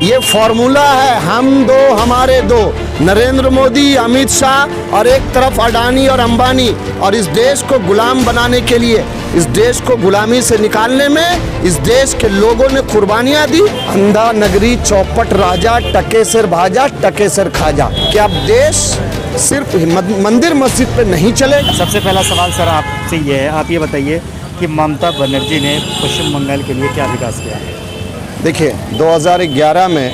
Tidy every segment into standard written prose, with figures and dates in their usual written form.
ये फॉर्मूला है, हम दो हमारे दो, नरेंद्र मोदी, अमित शाह और एक तरफ अडानी और अंबानी। और इस देश को गुलाम बनाने के लिए, इस देश को गुलामी से निकालने में इस देश के लोगों ने कुर्बानियां दी। अंधा नगरी चौपट राजा, टके सिर भाजा, टके सिर खाजा। क्या अब देश सिर्फ मंदिर मस्जिद पे नहीं चलेगा? सबसे पहला सवाल सर आपसे ये है, आप ये बताइए कि ममता बनर्जी ने पश्चिम बंगाल के लिए क्या विकास किया? देखिए, 2011 में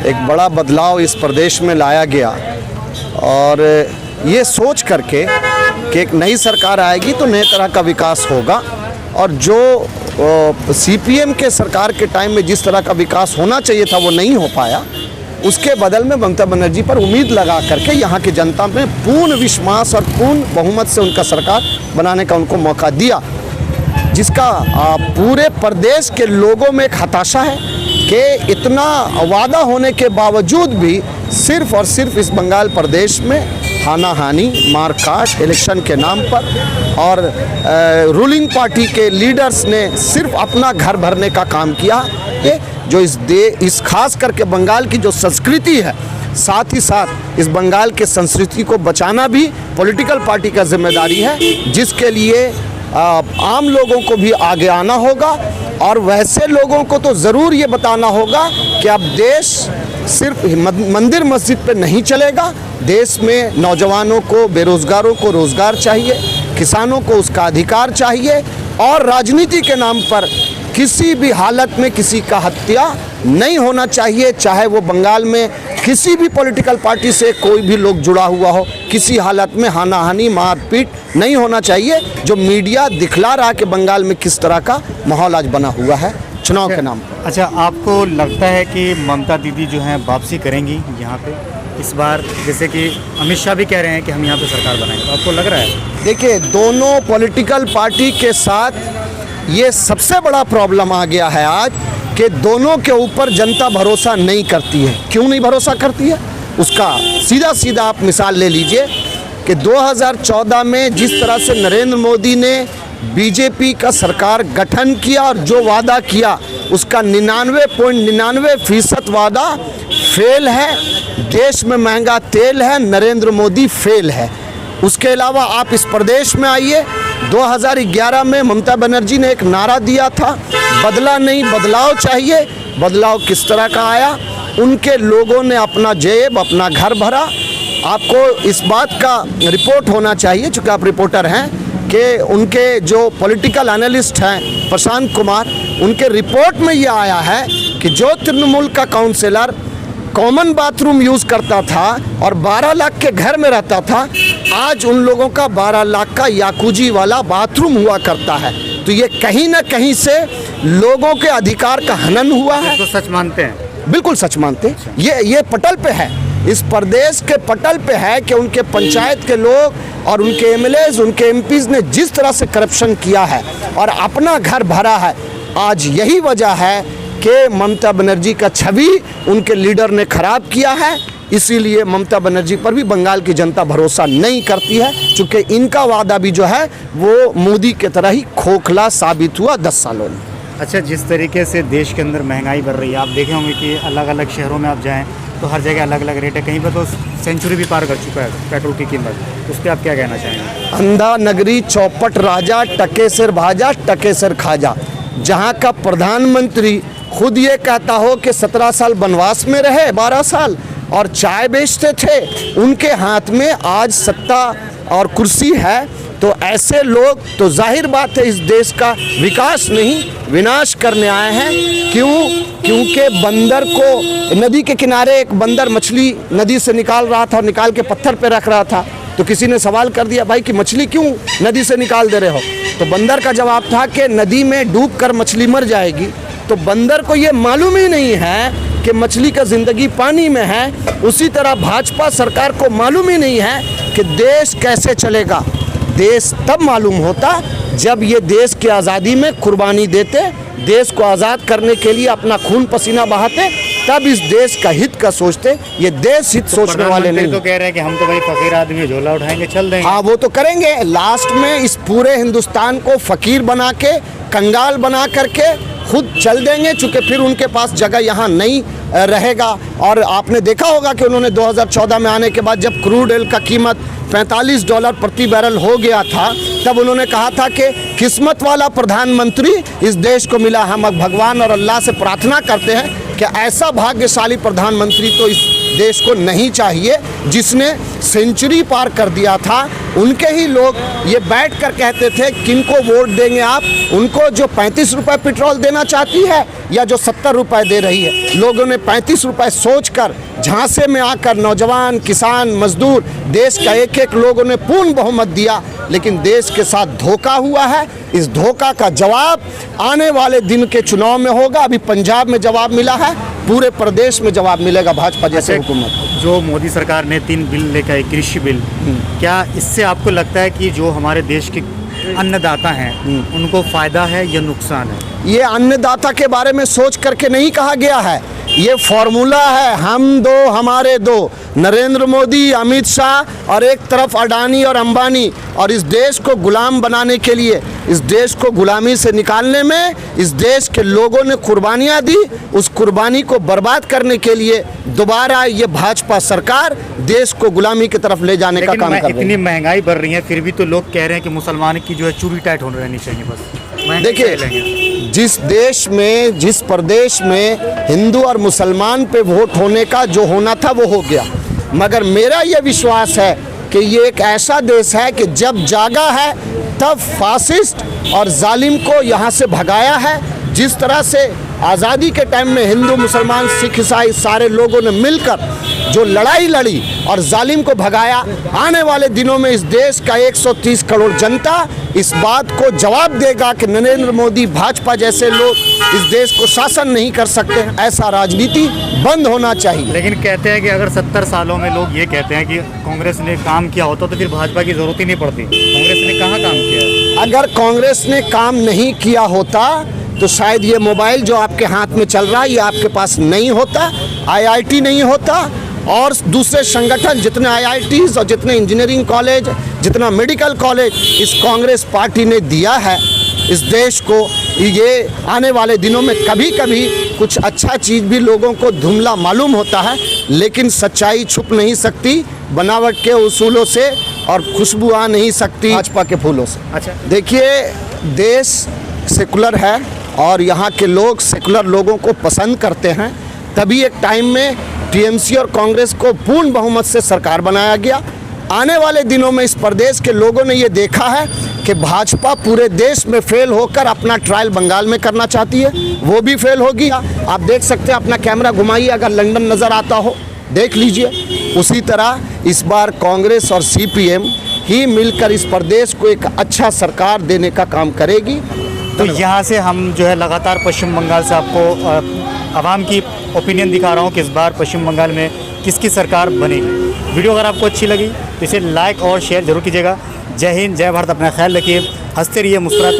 एक बड़ा बदलाव इस प्रदेश में लाया गया और ये सोच करके कि एक नई सरकार आएगी तो नए तरह का विकास होगा। और जो सीपीएम के सरकार के टाइम में जिस तरह का विकास होना चाहिए था वो नहीं हो पाया, उसके बदल में ममता बनर्जी पर उम्मीद लगा करके यहाँ की जनता में पूर्ण विश्वास और पूर्ण बहुमत से उनका सरकार बनाने का उनको मौका दिया, जिसका पूरे प्रदेश के लोगों में एक हताशा है कि इतना वादा होने के बावजूद भी सिर्फ और सिर्फ इस बंगाल प्रदेश में हानाहानी, मारकाट इलेक्शन के नाम पर और रूलिंग पार्टी के लीडर्स ने सिर्फ अपना घर भरने का काम किया। ये जो इस खास करके बंगाल की जो संस्कृति है, साथ ही साथ इस बंगाल के संस्कृति को बचाना भी पॉलिटिकल पार्टी का जिम्मेदारी है, जिसके लिए आम लोगों को भी आगे आना होगा। और वैसे लोगों को तो ज़रूर ये बताना होगा कि अब देश सिर्फ मंदिर मस्जिद पे नहीं चलेगा। देश में नौजवानों को, बेरोज़गारों को रोज़गार चाहिए, किसानों को उसका अधिकार चाहिए और राजनीति के नाम पर किसी भी हालत में किसी का हत्या नहीं होना चाहिए। चाहे वो बंगाल में किसी भी पॉलिटिकल पार्टी से कोई भी लोग जुड़ा हुआ हो, किसी हालत में हानाहानी, मारपीट नहीं होना चाहिए, जो मीडिया दिखला रहा कि बंगाल में किस तरह का माहौल आज बना हुआ है चुनाव के नाम पर। अच्छा, आपको लगता है कि ममता दीदी जो हैं वापसी करेंगी यहाँ पे इस बार, जैसे कि अमित शाह भी कह रहे हैं कि हम यहाँ पे सरकार बनाएंगे, तो आपको लग रहा है? देखिए, दोनों पॉलिटिकल पार्टी के साथ ये सबसे बड़ा प्रॉब्लम आ गया है आज कि दोनों के ऊपर जनता भरोसा नहीं करती है। क्यों नहीं भरोसा करती है? उसका सीधा सीधा आप मिसाल ले लीजिए कि 2014 में जिस तरह से नरेंद्र मोदी ने बीजेपी का सरकार गठन किया और जो वादा किया उसका 99.99% वादा फेल है। देश में महंगा तेल है, नरेंद्र मोदी फेल है। उसके अलावा आप इस प्रदेश में आइए, 2011 में ममता बनर्जी ने एक नारा दिया था, बदला नहीं बदलाव चाहिए। बदलाव किस तरह का आया? उनके लोगों ने अपना जेब, अपना घर भरा। आपको इस बात का रिपोर्ट होना चाहिए, चूँकि आप रिपोर्टर हैं, कि उनके जो पॉलिटिकल एनालिस्ट हैं प्रशांत कुमार, उनके रिपोर्ट में ये आया है कि जो तृणमूल का काउंसिलर कॉमन बाथरूम यूज़ करता था और 12 लाख के घर में रहता था, आज उन लोगों का 12 लाख का याकूजी वाला बाथरूम हुआ करता है। तो ये कहीं ना कहीं से लोगों के अधिकार का हनन हुआ है। तो सच मानते हैं? बिल्कुल सच मानते हैं। ये पटल पे है, इस प्रदेश के पटल पे है कि उनके पंचायत के लोग और उनके एमएलएज, उनके एमपीज ने जिस तरह से करप्शन किया है और अपना घर भरा है। आज यही वजह है कि ममता बनर्जी का छवि उनके लीडर ने खराब किया है। इसीलिए ममता बनर्जी पर भी बंगाल की जनता भरोसा नहीं करती है, क्योंकि इनका वादा भी जो है वो मोदी के तरह ही खोखला साबित हुआ 10 सालों में। अच्छा, जिस तरीके से देश के अंदर महंगाई बढ़ रही है, आप देखे होंगे कि अलग अलग शहरों में आप जाएं तो हर जगह अलग अलग रेट है, कहीं पर तो सेंचुरी भी पार कर चुका है पेट्रोल की कीमत। उस पर आप क्या कहना चाहेंगे? अंधा नगरी चौपट राजा, टके सिर भाजा, टके सिर खाजा। जहाँ का प्रधानमंत्री खुद ये कहता हो कि 17 साल वनवास में रहे, 12 साल और चाय बेचते थे, उनके हाथ में आज सत्ता और कुर्सी है, तो ऐसे लोग तो जाहिर बात है इस देश का विकास नहीं विनाश करने आए हैं। क्यों? क्योंकि बंदर को, नदी के किनारे एक बंदर मछली नदी से निकाल रहा था और निकाल के पत्थर पे रख रहा था, तो किसी ने सवाल कर दिया, भाई कि मछली क्यों नदी से निकाल दे रहे हो? तो बंदर का जवाब था कि नदी में डूबकर मछली मर जाएगी। तो बंदर को ये मालूम ही नहीं है कि मछली का ज़िंदगी पानी में है। उसी तरह भाजपा सरकार को मालूम ही नहीं है कि देश कैसे चलेगा। देश तब मालूम होता जब ये देश की आज़ादी में कुर्बानी देते, देश को आज़ाद करने के लिए अपना खून पसीना बहाते, तब इस देश का हित का सोचते। ये देश हित सोचने वाले नहीं। तो कह रहे हैं कि हम तो भाई फकीर आदमी, झोला उठाएंगे चल देंगे। हाँ, वो तो करेंगे। लास्ट में इस पूरे हिंदुस्तान को फकीर बना के, कंगाल बना करके खुद चल देंगे, चूँकि फिर उनके पास जगह यहाँ नहीं रहेगा। और आपने देखा होगा कि उन्होंने 2014 में आने के बाद जब क्रूड ऑयल का कीमत $45 प्रति बैरल हो गया था, तब उन्होंने कहा था कि किस्मत वाला प्रधानमंत्री इस देश को मिला। हम भगवान और अल्लाह से प्रार्थना करते हैं कि ऐसा भाग्यशाली प्रधानमंत्री तो इस देश को नहीं चाहिए जिसने सेंचुरी पार कर दिया था। उनके ही लोग ये बैठ कर कहते थे किनको वोट देंगे आप, उनको जो 35 रुपये पेट्रोल देना चाहती है या जो 70 रुपये दे रही है। लोगों ने 35 रुपये सोच कर झांसे में आकर नौजवान, किसान, मजदूर, देश का एक एक लोगों ने पूर्ण बहुमत दिया, लेकिन देश के साथ धोखा हुआ है। इस धोखा का जवाब आने वाले दिन के चुनाव में होगा। अभी पंजाब में जवाब मिला है, पूरे प्रदेश में जवाब मिलेगा भाजपा जैसे हुकूमत। जो मोदी सरकार ने 3 बिल लेकर आई, कृषि बिल, क्या इससे आपको लगता है कि जो हमारे देश के अन्नदाता हैं उनको फ़ायदा है या नुकसान है? ये अन्नदाता के बारे में सोच करके नहीं कहा गया है, ये फॉर्मूला है हम दो हमारे दो, नरेंद्र मोदी, अमित शाह और एक तरफ अडानी और अंबानी। और इस देश को गुलाम बनाने के लिए, इस देश को गुलामी से निकालने में इस देश के लोगों ने कुर्बानियाँ दी। उस कुर्बानी को बर्बाद करने के लिए दोबारा ये भाजपा सरकार देश को गुलामी की तरफ ले जाने का काम कर रही है। इतनी महंगाई बढ़ रही है, फिर भी तो लोग कह रहे हैं कि मुसलमान की जो है चूड़ी टाइट होने रहनी चाहिए बस। देखिए, जिस देश में, जिस प्रदेश में हिंदू और मुसलमान पे वोट होने का जो होना था वो हो गया, मगर मेरा ये विश्वास है कि ये एक ऐसा देश है कि जब जागा है तब फासिस्ट और जालिम को यहाँ से भगाया है। जिस तरह से आज़ादी के टाइम में हिंदू, मुसलमान, सिख, ईसाई सारे लोगों ने मिलकर जो लड़ाई लड़ी और जालिम को भगाया, आने वाले दिनों में इस देश का 130 करोड़ जनता इस बात को जवाब देगा कि नरेंद्र मोदी, भाजपा जैसे लोग इस देश को शासन नहीं कर सकते। ऐसा राजनीति बंद होना चाहिए। लेकिन कहते हैं कि अगर 70 सालों में लोग ये कहते हैं कि कांग्रेस ने काम किया होता तो फिर भाजपा की ज़रूरत ही नहीं पड़ती। कांग्रेस ने कहाँ काम किया? अगर कांग्रेस ने काम नहीं किया होता तो शायद ये मोबाइल जो आपके हाथ में चल रहा है ये आपके पास नहीं होता, IIT नहीं होता, और दूसरे संगठन जितने IITs और जितने इंजीनियरिंग कॉलेज, जितना मेडिकल कॉलेज इस कांग्रेस पार्टी ने दिया है इस देश को। ये आने वाले दिनों में कभी कभी कुछ अच्छा चीज़ भी लोगों को धुंधला मालूम होता है, लेकिन सच्चाई छुप नहीं सकती बनावट के उसूलों से, और खुशबू आ नहीं सकती भाजपा के फूलों से। अच्छा, देखिए, देश सेकुलर है और यहाँ के लोग सेकुलर लोगों को पसंद करते हैं, तभी एक टाइम में TMC और कांग्रेस को पूर्ण बहुमत से सरकार बनाया गया। आने वाले दिनों में इस प्रदेश के लोगों ने ये देखा है कि भाजपा पूरे देश में फेल होकर अपना ट्रायल बंगाल में करना चाहती है, वो भी फेल होगी। आप देख सकते हैं, अपना कैमरा घुमाइए, अगर लंदन नज़र आता हो देख लीजिए। उसी तरह इस बार कांग्रेस और CPM ही मिलकर इस प्रदेश को एक अच्छा सरकार देने का काम करेगी। तो यहाँ से हम जो है लगातार पश्चिम बंगाल से आपको आवाम की ओपिनियन दिखा रहा हूँ कि इस बार पश्चिम बंगाल में किसकी सरकार बनेगी। वीडियो अगर आपको अच्छी लगी तो इसे लाइक और शेयर जरूर कीजिएगा। जय हिंद, जय भारत, अपना ख्याल रखिए, हंसते रहिए, मुस्कुराते